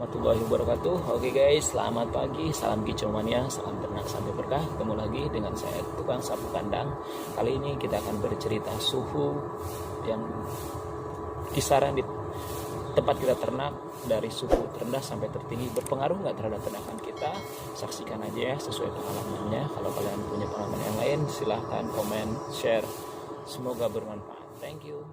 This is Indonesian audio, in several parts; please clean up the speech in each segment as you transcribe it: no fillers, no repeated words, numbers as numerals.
Warahmatullahi wabarakatuh. Oke guys, selamat pagi, salam kicau mania, salam ternak sampai berkah. Ketemu lagi dengan saya tukang sapu kandang. Kali ini kita akan bercerita suhu yang kisaran di tempat kita ternak, dari suhu terendah sampai tertinggi berpengaruh nggak terhadap ternakan kita. Saksikan aja ya sesuai pengalamannya. Kalau kalian punya pengalaman yang lain, silahkan komen, share. Semoga bermanfaat. Thank you.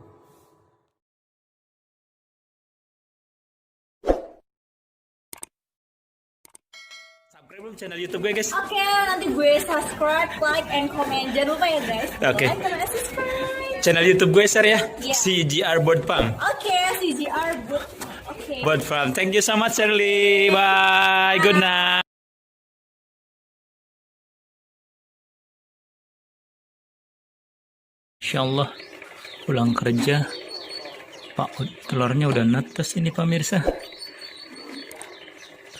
Subscribe dulu channel YouTube gue guys. Oke, nanti gue subscribe, like, and comment. Jangan lupa ya guys. Oke. Like dan subscribe. Channel YouTube gue share ya. Iya. CGR Bird Farm. Oke, CGR Bird. Oke. Bird Farm. Thank you so much Shirley. Bye. Good night. Insyaallah pulang kerja. Pak, telurnya udah netes ini pemirsa.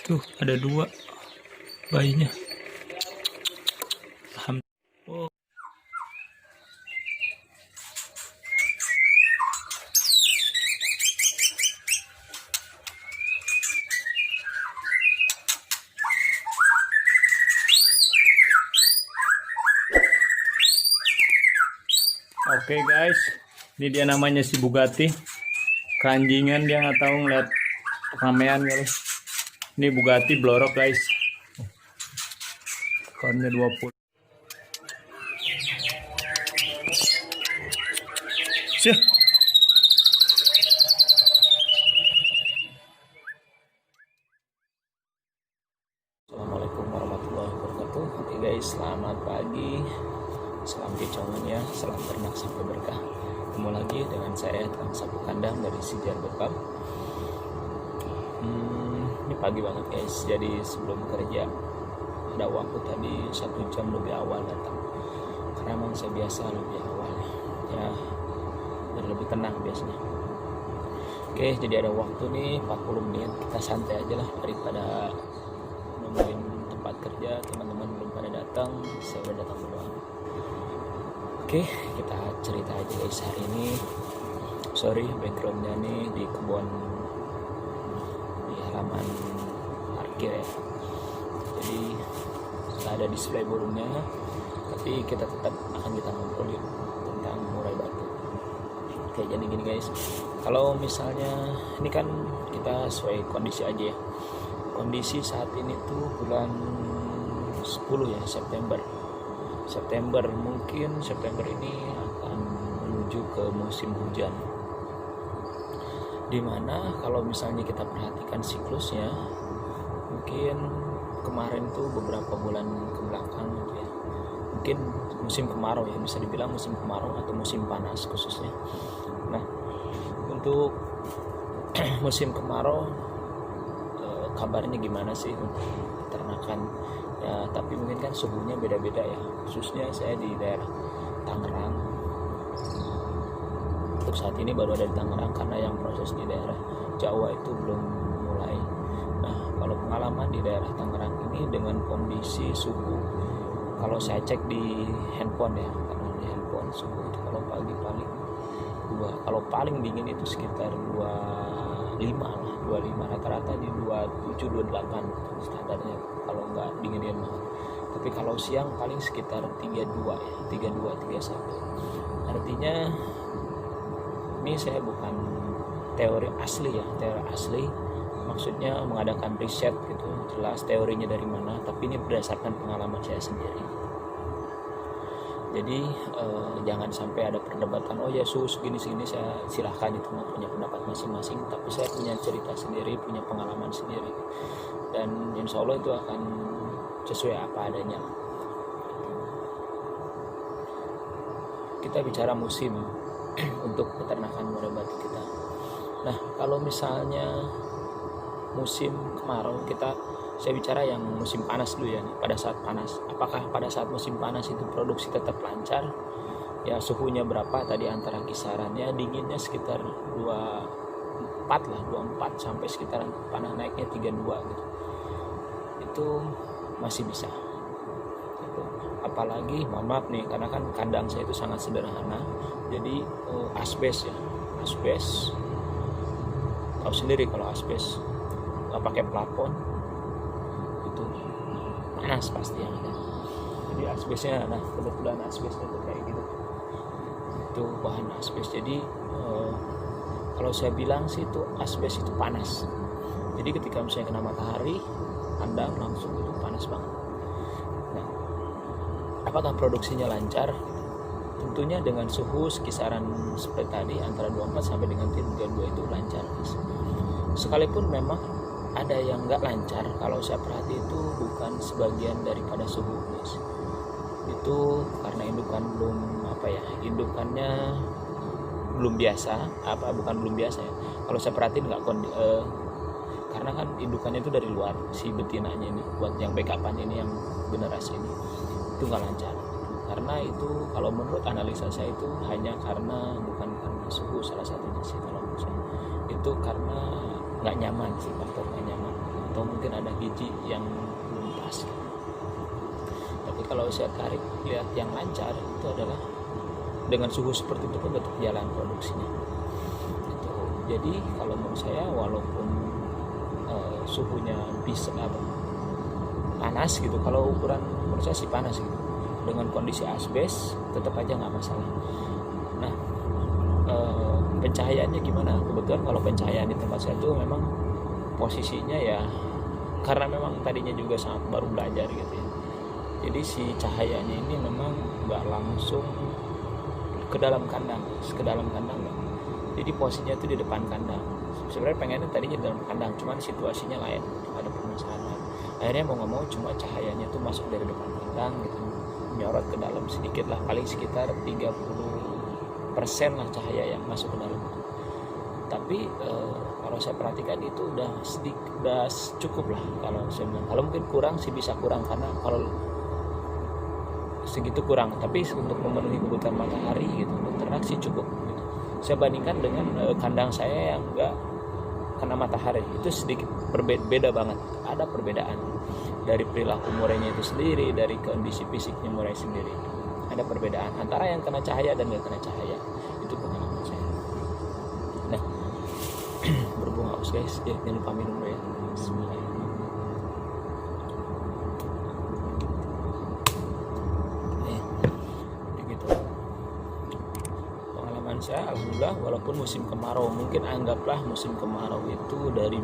Tuh ada 2 bayinya. Alhamdulillah. Oh. Oke guys, ini dia namanya si Bugatti. Keranjingan dia nggak tahu ngeliat ramean guys. Ini Bugatti blorok guys. Ekornya 20. Siap. Assalamualaikum warahmatullahi wabarakatuh. Oke guys, selamat pagi. Salam kicauan ya, salam ternak sampai berkah. Ketemu lagi dengan saya tukang sapu kandang dari CGR Bird Farm. Ini pagi banget guys, jadi sebelum kerja ada waktu tadi 1 jam lebih awal datang, karena emang saya biasa lebih awal ya, biar lebih tenang biasanya. Oke, jadi ada waktu nih 40 menit, kita santai aja lah daripada nungguin tempat kerja teman-teman belum pada datang. Saya udah datang duluan. Oke, kita cerita aja guys hari ini. Sorry backgroundnya nih di kebun, di halaman parkir ya. Jadi nggak ada display burungnya, tapi kita tetap akan kita ngobrolin tentang murai batu. Oke, jadi gini guys, kalau misalnya ini kan kita sesuai kondisi aja ya. Kondisi saat ini tuh bulan 10 ya, September, mungkin September ini akan menuju ke musim hujan, dimana kalau misalnya kita perhatikan siklusnya, mungkin kemarin tuh beberapa bulan ke belakang gitu ya, mungkin musim kemarau ya, bisa dibilang musim kemarau atau musim panas khususnya. Nah, untuk musim kemarau kabarnya gimana sih untuk peternakan ya, tapi mungkin kan suhunya beda-beda ya, khususnya saya di daerah Tangerang. Untuk saat ini baru ada di Tangerang, karena yang proses di daerah Jawa itu belum mulai. Nah, kalau pengalaman di daerah Tangerang ini dengan kondisi suhu, kalau saya cek di handphone ya, karena di handphone suhu itu kalau pagi paling 2, kalau paling dingin itu sekitar 25 lah, 25, rata-rata di 27 28 standarnya kalau nggak dingin banget. Tapi kalau siang paling sekitar 32 ya, 32 31. Artinya ini saya bukan teori asli ya, teori asli maksudnya mengadakan riset gitu, jelas teorinya dari mana, tapi ini berdasarkan pengalaman saya sendiri. Jadi jangan sampai ada perdebatan, oh ya suhu segini, saya silahkan, itu mau punya pendapat masing-masing, tapi saya punya cerita sendiri, punya pengalaman sendiri, dan insya Allah itu akan sesuai apa adanya. Kita bicara musim untuk peternakan murai batu kita. Nah, kalau misalnya musim kemarau, saya bicara yang musim panas dulu ya. Pada saat panas, apakah pada saat musim panas itu produksi tetap lancar? Ya, suhunya berapa tadi, antara kisarannya dinginnya sekitar 24 lah, 24 sampai sekitaran panas naiknya 32 gitu. Itu masih bisa. Apalagi mohon maaf nih, karena kan kandang saya itu sangat sederhana. Jadi asbes ya, asbes tahu sendiri kalau asbes nggak pakai plafon itu panas pasti yang ada. Jadi asbesnya, nah kebetulan asbesnya tuh kayak gitu, itu bahan asbes. Jadi kalau saya bilang sih itu asbes itu panas. Jadi ketika misalnya kena matahari kandang langsung itu panas banget. Nah, apakah produksinya lancar? Tentunya dengan suhu kisaran seperti tadi antara 24 sampai dengan 32 itu lancar. Sekalipun memang ada yang nggak lancar, kalau saya perhati itu bukan sebagian daripada suhu, guys. Itu karena indukan indukannya belum biasa, bukan belum biasa ya. Kalau saya perhatiin nggak karena kan indukannya itu dari luar, si betinanya ini buat yang backupan ini, yang generasi ini itu nggak lancar. Karena itu kalau menurut analisa saya itu hanya bukan karena suhu salah satunya sih, kalau menurut saya itu karena nggak nyaman sih, faktor nggak nyaman, atau mungkin ada biji yang belum pas. Tapi kalau saya lihat yang lancar itu adalah dengan suhu seperti itu pun tetap jalan produksinya gitu. Jadi kalau menurut saya walaupun suhunya bisa panas gitu, kalau ukuran menurut saya sih panas gitu, dengan kondisi asbes tetap aja nggak masalah. Nah, pencahayaannya gimana? Kebetulan kalau pencahayaan di tempat saya tuh memang posisinya ya, karena memang tadinya juga sangat baru belajar gitu ya, jadi si cahayanya ini memang nggak langsung ke dalam kandang, jadi posisinya itu di depan kandang. Sebenarnya pengennya tadinya di dalam kandang, cuman situasinya lain, ada permasalahan. Akhirnya mau nggak mau cuma cahayanya itu masuk dari depan kandang gitu, nyorot ke dalam sedikit lah, paling sekitar 30% lah cahaya yang masuk ke dalam. Tapi kalau saya perhatikan itu udah cukup lah kalau saya bilang. Kalau mungkin kurang sih bisa kurang, karena kalau segitu kurang, tapi untuk memenuhi kebutuhan matahari gitu untuk ternak sih cukup gitu. Saya bandingkan dengan kandang saya yang enggak kena matahari, itu sedikit berbeda banget. Ada perbedaan dari perilaku murainya itu sendiri, dari kondisi fisiknya murai sendiri. Ada perbedaan antara yang kena cahaya dan nggak kena cahaya. Itu pengalaman saya. Nah, berhubung haus guys, jangan lupa minum dulu ya. Bismillah. Saya alhamdulillah, walaupun musim kemarau, mungkin anggaplah musim kemarau itu dari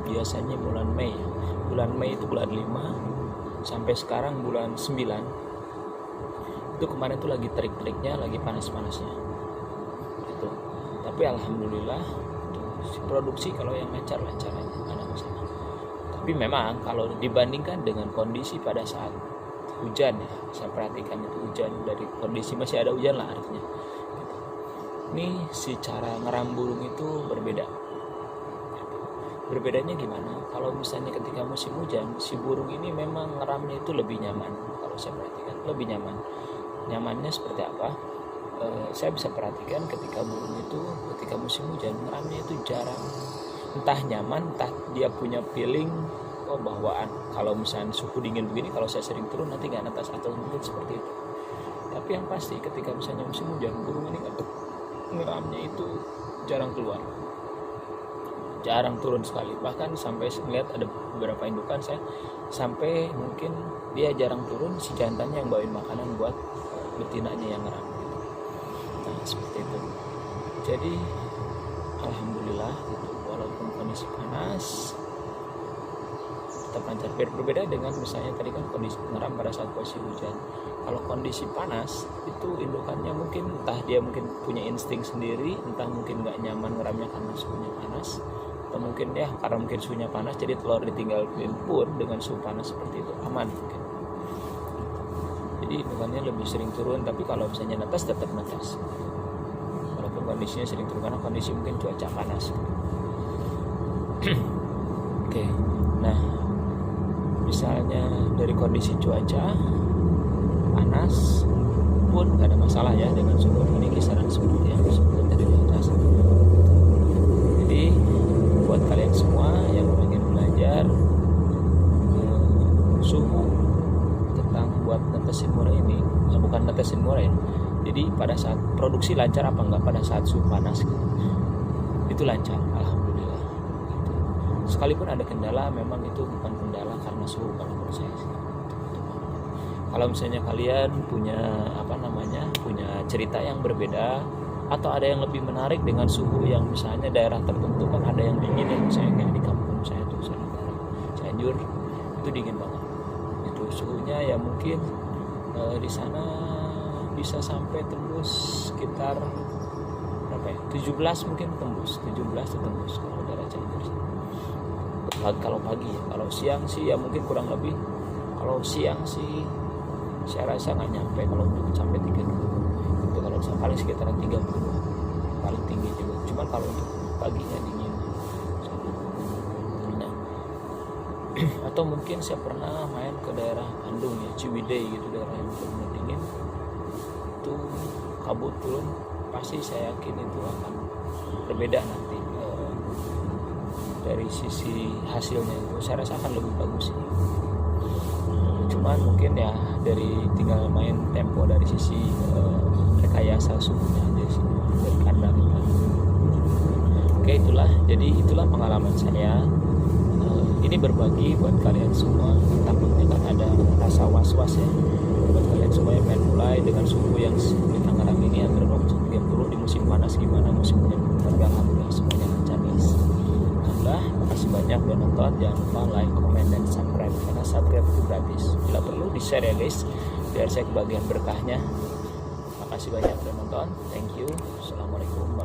biasanya bulan Mei. Bulan Mei itu bulan 5 sampai sekarang bulan 9. Itu kemarin tuh lagi terik-teriknya, lagi panas-panasnya. Gitu. Tapi alhamdulillah si produksi kalau yang lancar-lancar aja, nggak ada masalah. Tapi memang kalau dibandingkan dengan kondisi pada saat hujan ya, saya perhatikan itu hujan, dari kondisi masih ada hujan lah artinya. Ini si cara ngeram burung itu berbeda. Berbedanya gimana? Kalau misalnya ketika musim hujan, si burung ini memang ngeramnya itu lebih nyaman. Kalau saya perhatikan lebih nyaman. Nyamannya seperti apa? Saya bisa perhatikan ketika burung itu ketika musim hujan ngeramnya itu jarang. Entah nyaman, entah dia punya feeling bawaan. Kalau misalnya suhu dingin begini, kalau saya sering turun nanti nggak netas, atau mungkin seperti itu. Tapi yang pasti ketika misalnya musim hujan, burung ini ngeramnya itu jarang keluar, jarang turun sekali. Bahkan sampai melihat ada beberapa indukan saya sampai mungkin dia jarang turun, si jantannya yang bawain makanan buat betinanya yang ngeram gitu. Nah seperti itu. Jadi alhamdulillah gitu, walaupun kondisi panas tetap lancar. Berbeda dengan misalnya tadi kan kondisi ngeram pada saat posisi hujan. Kalau kondisi panas itu indukannya mungkin entah dia mungkin punya insting sendiri, entah mungkin nggak nyaman ngeramnya karena suhunya panas, atau mungkin ya karena mungkin suhunya panas jadi telur ditinggalin pun dengan suhu panas seperti itu aman mungkin. Jadi indukannya lebih sering turun, tapi kalau misalnya netas tetap netas walaupun kondisinya sering turun karena kondisi mungkin cuaca panas. Oke. Nah misalnya dari kondisi cuaca panas pun gak ada masalah ya dengan suhu ini kisaran seperti yang disebutkan tadi di atas. Jadi buat kalian semua yang ingin belajar suhu tentang buat netesin murai ini, bukan netesin murai ya. Jadi pada saat produksi lancar apa enggak pada saat suhu panas gitu. Itu lancar alhamdulillah gitu. sekalipun ada kendala, memang itu bukan kendala karena suhu kalau menurut saya sih. Kalau misalnya kalian punya punya cerita yang berbeda atau ada yang lebih menarik dengan suhu yang misalnya daerah tertentu kan ada yang dingin ya, misalnya kayak di kampung saya tuh Cianjur itu dingin banget itu suhunya ya, mungkin di sana bisa sampai tembus sekitar berapa ya, 17 mungkin tembus 17 kalau daerah Cianjur kalau pagi ya. Kalau siang sih ya mungkin kurang lebih, kalau siang sih saya rasa nggak nyampe kalau sampai 30 itu, kalau paling sekitaran 30 paling tinggi juga, cuman kalau untuk paginya dingin. Nah, atau mungkin saya pernah main ke daerah Bandung ya, Ciwidey gitu, daerah yang benar dingin itu, kabut turun, pasti saya yakin itu akan berbeda nanti dari sisi hasilnya itu, saya rasa akan lebih bagus sih. Cuman mungkin ya dari tinggal main tempo dari sisi rekayasa suhunya aja sih dari kandang. Oke, itulah pengalaman saya. Ini berbagi buat kalian semua, takutnya kan ada rasa was-was ya buat kalian semua yang pengen mulai dengan suhu yang di Tangerang ini antara 20-30 di musim panas gimana, musim hujan. Alhamdulillah semuanya lancar guys. Alhamdulillah, makasih banyak udah nonton. Jangan lupa like, comment, dan subscribe karena subscribe itu gratis. Bila perlu di share ya guys, biar saya kebagian berkahnya. Makasih banyak udah nonton. Thank you. Assalamualaikum.